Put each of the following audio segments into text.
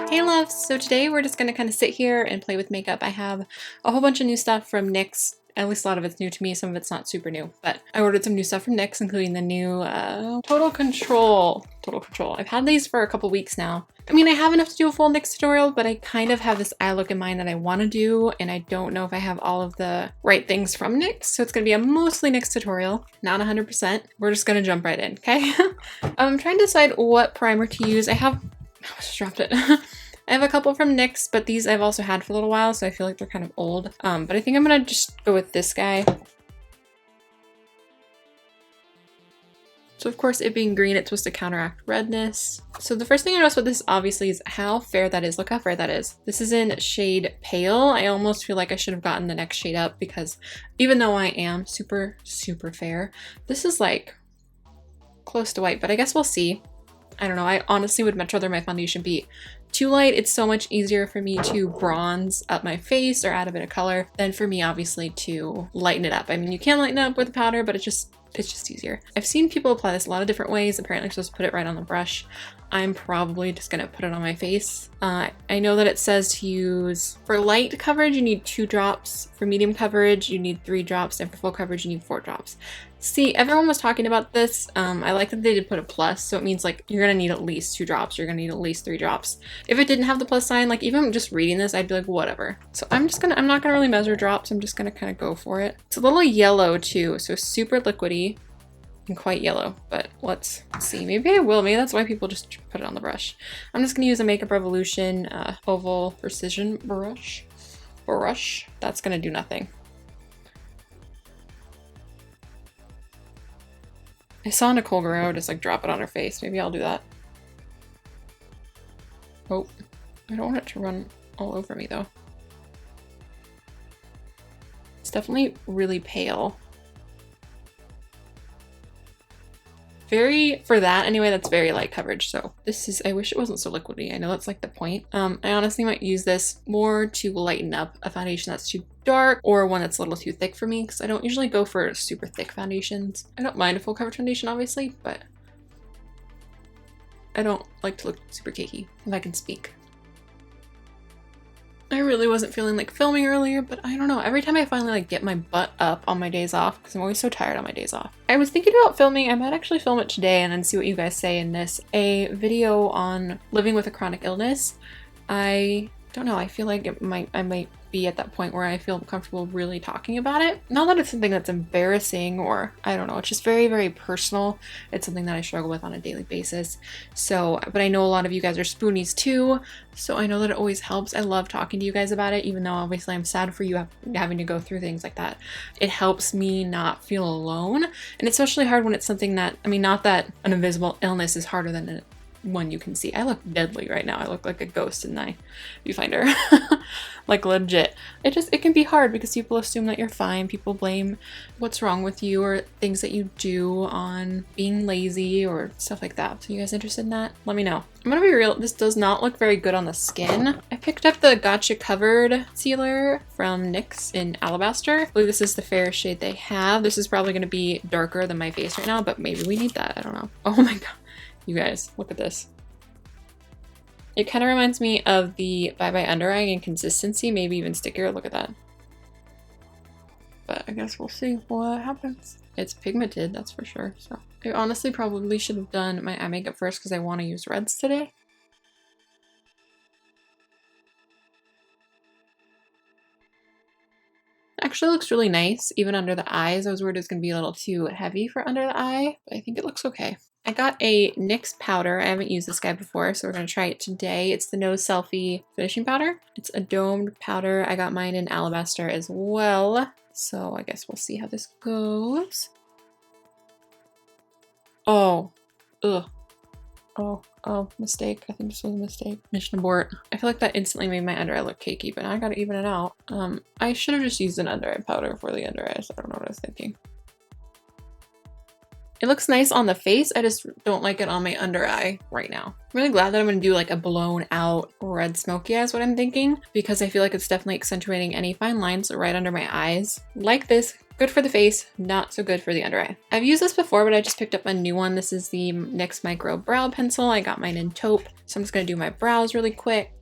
Hey loves! So today we're just going to kind of sit here and play with makeup. I have a whole bunch of new stuff from NYX. At least a lot of it's new to me, some of it's not super new. But I ordered some new stuff from NYX, including the new Total Control. I've had these for a couple weeks now. I mean, I have enough to do a full NYX tutorial, but I kind of have this eye look in mind that I want to do, and I don't know if I have all of the right things from NYX. So it's going to be a mostly NYX tutorial, not 100%. We're just going to jump right in, okay? I'm trying to decide what primer to use. I just dropped it. I have a couple from NYX, but these I've also had for a little while, so I feel like they're kind of old. But I think I'm gonna just go with this guy. So of course, it being green, it's supposed to counteract redness. So the first thing I noticed with this obviously is how fair that is. Look how fair that is. This is in shade Pale. I almost feel like I should have gotten the next shade up because even though I am super, super fair, this is like close to white, but I guess we'll see. I don't know. I honestly would much rather my foundation be too light. It's so much easier for me to bronze up my face or add a bit of color than for me obviously to lighten it up. I mean, you can lighten it up with a powder, but it's just easier. I've seen people apply this a lot of different ways. Apparently I'm supposed to put it right on the brush. I'm probably just gonna put it on my face. I know that it says to use, for light coverage, you need 2 drops. For medium coverage, you need 3 drops. And for full coverage, you need 4 drops. See, everyone was talking about this. I like that they did put a plus. So it means like you're gonna need at least 2 drops. You're gonna need at least 3 drops. If it didn't have the plus sign, like even just reading this, I'd be like, whatever. So I'm not gonna really measure drops. I'm just gonna kind of go for it. It's a little yellow too. So super liquidy. And quite yellow, but let's see. Maybe I will. Maybe that's why people just put it on the brush. I'm just gonna use a Makeup Revolution oval precision brush. That's gonna do nothing. I saw Nicole Guerrero just like drop it on her face. Maybe I'll do that. Oh, I don't want it to run all over me though. It's definitely really pale. For that anyway, that's very light coverage. So this is, I wish it wasn't so liquidy. I know that's like the point. I honestly might use this more to lighten up a foundation that's too dark or one that's a little too thick for me, because I don't usually go for super thick foundations. I don't mind a full coverage foundation obviously, but I don't like to look super cakey, if I can speak. I really wasn't feeling like filming earlier, but I don't know. Every time I finally like get my butt up on my days off, because I'm always so tired on my days off. I was thinking about filming. I might actually film it today and then see what you guys say in this. A video on living with a chronic illness. I don't know. I feel like I might be at that point where I feel comfortable really talking about it. Not that it's something that's embarrassing or I don't know. It's just very, very personal. It's something that I struggle with on a daily basis. So, but I know a lot of you guys are spoonies too. So I know that it always helps. I love talking to you guys about it, even though obviously I'm sad for you having to go through things like that. It helps me not feel alone. And it's especially hard when it's something that, I mean, not that an invisible illness is harder than one you can see. I look deadly right now. I look like a ghost in my viewfinder. Like legit. It can be hard because people assume that you're fine. People blame what's wrong with you or things that you do on being lazy or stuff like that. So you guys interested in that? Let me know. I'm gonna be real, this does not look very good on the skin. I picked up the Gotcha Covered Sealer from NYX in Alabaster. I believe this is the fairest shade they have. This is probably gonna be darker than my face right now, but maybe we need that. I don't know. Oh my god. You guys, look at this. It kind of reminds me of the Bye Bye Under Eye in consistency, maybe even stickier. Look at that. But I guess we'll see what happens. It's pigmented, that's for sure. So I honestly probably should have done my eye makeup first because I want to use reds today. Actually looks really nice, even under the eyes. I was worried it was going to be a little too heavy for under the eye, but I think it looks okay. I got a NYX powder. I haven't used this guy before, so we're going to try it today. It's the No Selfie finishing powder. It's a domed powder. I got mine in Alabaster as well, so I guess we'll see how this goes. Oh, ugh. Oh, mistake. I think this was a mistake. Mission abort. I feel like that instantly made my under eye look cakey, but now I gotta even it out. I should have just used an under eye powder for the under eyes. I don't know what I was thinking. It looks nice on the face. I just don't like it on my under eye right now. I'm really glad that I'm gonna do like a blown out red smoky eye is what I'm thinking, because I feel like it's definitely accentuating any fine lines right under my eyes. Like this. Good for the face, not so good for the under eye. I've used this before, but I just picked up a new one. This is the NYX Micro Brow Pencil. I got mine in Taupe. So I'm just gonna do my brows really quick.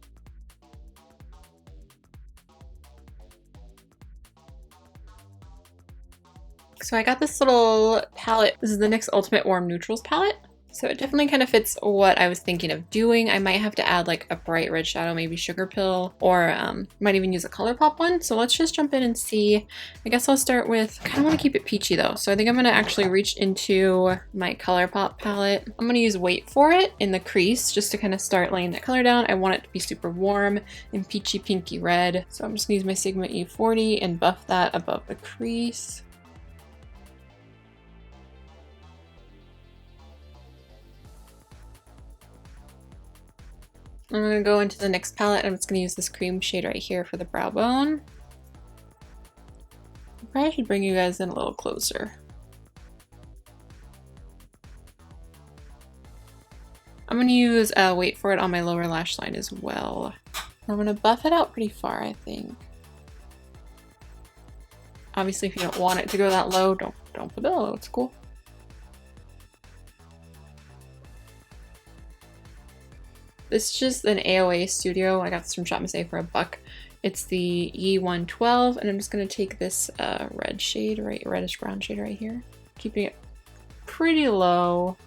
So I got this little palette. This is the NYX Ultimate Warm Neutrals palette. So it definitely kind of fits what I was thinking of doing. I might have to add like a bright red shadow, maybe Sugarpill, or might even use a Colourpop one. So let's just jump in and see. I guess I'll start with, I kind of want to keep it peachy though. So I think I'm going to actually reach into my Colourpop palette. I'm going to use Wait For It in the crease just to kind of start laying that color down. I want it to be super warm and peachy pinky red. So I'm just going to use my Sigma E40 and buff that above the crease. I'm going to go into the NYX palette. I'm just going to use this cream shade right here for the brow bone. I probably should bring you guys in a little closer. I'm going to use Wait For It on my lower lash line as well. I'm going to buff it out pretty far, I think. Obviously, if you don't want it to go that low, don't put it low. It's cool. This is just an AOA Studio. I got this from Shop Miss A for $1. It's the E112, and I'm just going to take this red shade, reddish brown shade right here, keeping it pretty low.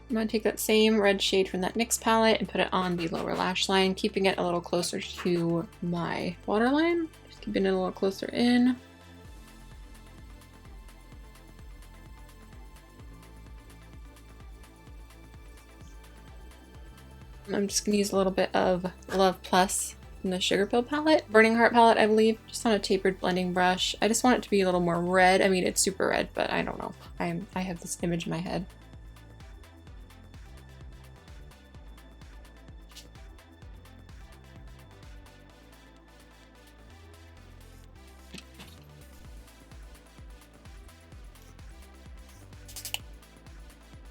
I'm going to take that same red shade from that NYX palette and put it on the lower lash line, keeping it a little closer to my waterline. Just keeping it a little closer in. I'm just going to use a little bit of Love Plus from the Sugarpill palette. Burning Heart palette, I believe, just on a tapered blending brush. I just want it to be a little more red. I mean, it's super red, but I don't know. I have this image in my head.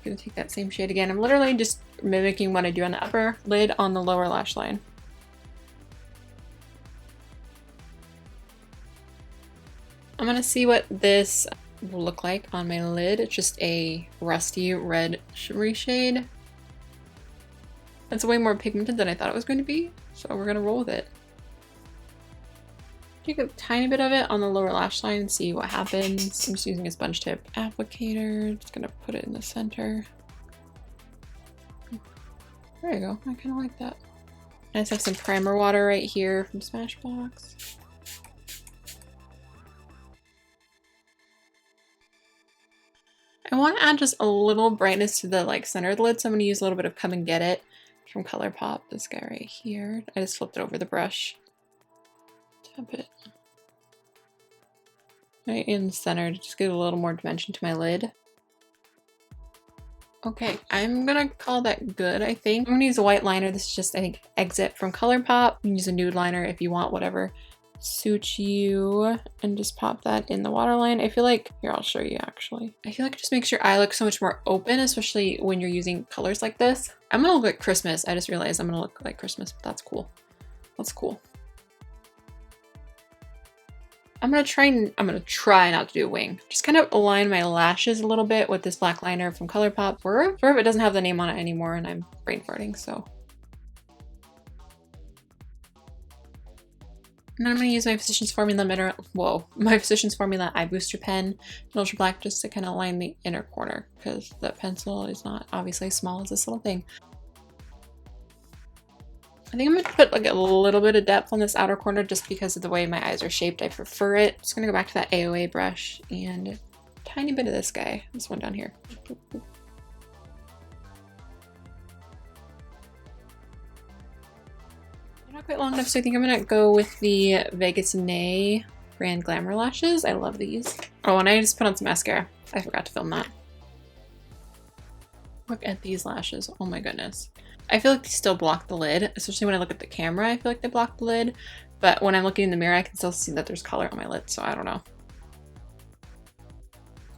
Gonna take that same shade again. I'm literally just mimicking what I do on the upper lid on the lower lash line. I'm gonna see what this will look like on my lid. It's just a rusty red shimmery shade. It's way more pigmented than I thought it was going to be, so we're gonna roll with it. Take a tiny bit of it on the lower lash line and see what happens. I'm just using a sponge tip applicator. Just gonna put it in the center. There you go. I kind of like that. I just have some primer water right here from Smashbox. I want to add just a little brightness to the center of the lid, so I'm going to use a little bit of Come and Get It from Colourpop. This guy right here. I just flipped it over the brush. Tap it right in the center to just give a little more dimension to my lid. Okay, I'm gonna call that good, I think. I'm gonna use a white liner. This is just, I think, Exit from Colourpop. You can use a nude liner if you want, whatever suits you, and just pop that in the waterline. I feel like, here, I'll show you actually. I feel like it just makes your eye look so much more open, especially when you're using colors like this. I'm gonna look like Christmas. I just realized I'm gonna look like Christmas, but that's cool. That's cool. I'm gonna try not to do a wing. Just kind of align my lashes a little bit with this black liner from Colourpop. Swerve, it doesn't have the name on it anymore, and I'm brain farting, so. And then I'm gonna use my Physicians Formula my Physicians Formula Eye Booster pen in Ultra Black just to kind of line the inner corner, because that pencil is not obviously as small as this little thing. I think I'm gonna put like a little bit of depth on this outer corner just because of the way my eyes are shaped. I prefer it. Just gonna go back to that AOA brush and a tiny bit of this guy, this one down here. Not quite long enough, so I think I'm gonna go with the Vegas Nay brand Glamour lashes. I love these. Oh, and I just put on some mascara. I forgot to film that. Look at these lashes. Oh my goodness. I feel like they still block the lid, especially when I look at the camera. I feel like they block the lid, but when I'm looking in the mirror, I can still see that there's color on my lid, so I don't know.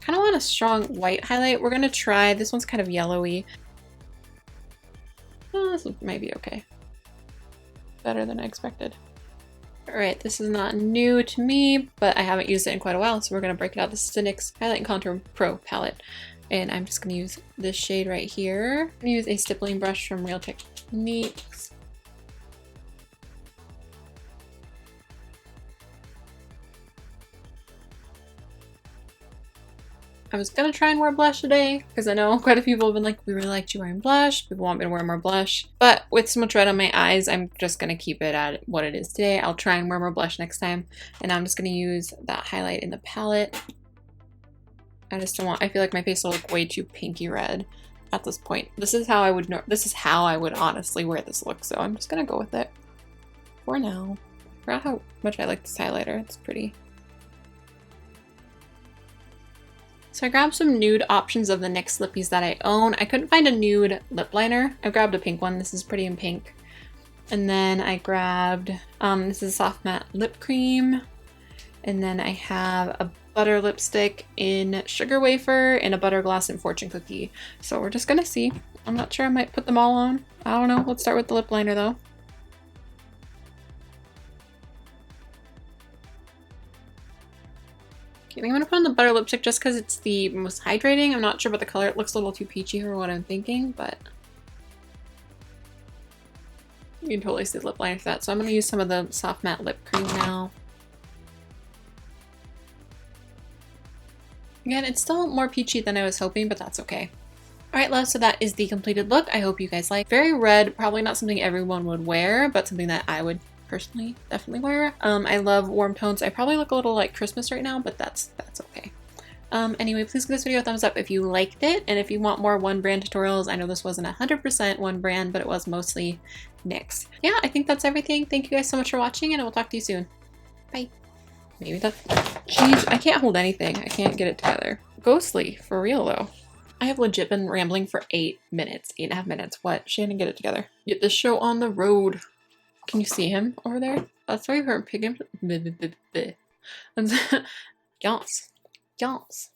Kind of want a strong white highlight. We're gonna try, this one's kind of yellowy. Oh, this might be okay. better than I expected. Alright, this is not new to me, but I haven't used it in quite a while, so we're going to break it out. This is the NYX Highlight and Contour Pro palette, and I'm just going to use this shade right here. I'm going to use a stippling brush from Real Techniques. I was gonna try and wear blush today because I know quite a few people have been like, we really liked you wearing blush. People want me to wear more blush. But with so much red on my eyes, I'm just gonna keep it at what it is today. I'll try and wear more blush next time. And I'm just gonna use that highlight in the palette. I just don't want, I feel like my face will look way too pinky red at this point. This is how I would honestly wear this look. So I'm just gonna go with it for now. I forgot how much I like this highlighter. It's pretty. So I grabbed some nude options of the NYX lippies that I own. I couldn't find a nude lip liner. I grabbed a pink one. This is Pretty in Pink. And then I grabbed, this is a soft matte lip cream. And then I have a butter lipstick in Sugar Wafer and a butter gloss in Fortune Cookie. So we're just gonna see. I'm not sure, I might put them all on. I don't know. Let's start with the lip liner though. I think I'm gonna put on the butter lipstick just because it's the most hydrating. I'm not sure about the color. It looks a little too peachy for what I'm thinking, but you can totally see the lip liner for that. So I'm gonna use some of the soft matte lip cream now. Again, it's still more peachy than I was hoping, but that's okay. Alright, love, so that is the completed look. I hope you guys like. Very red, probably not something everyone would wear, but something that I would personally definitely wear. I love warm tones. I probably look a little like Christmas right now, but that's okay. Anyway, please give this video a thumbs up if you liked it, and if you want more one brand tutorials. I know this wasn't 100% one brand, but it was mostly NYX. Yeah, I think that's everything. Thank you guys so much for watching, and I will talk to you soon. Bye. Maybe that's... Jeez, I can't hold anything. I can't get it together. Ghostly, for real though. I have legit been rambling for 8 minutes, 8.5 minutes. What? Shannon, get it together. Get this show on the road. Can you see him over there? That's why you heard pig him. Yas. Yas. Yas.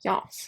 Yas.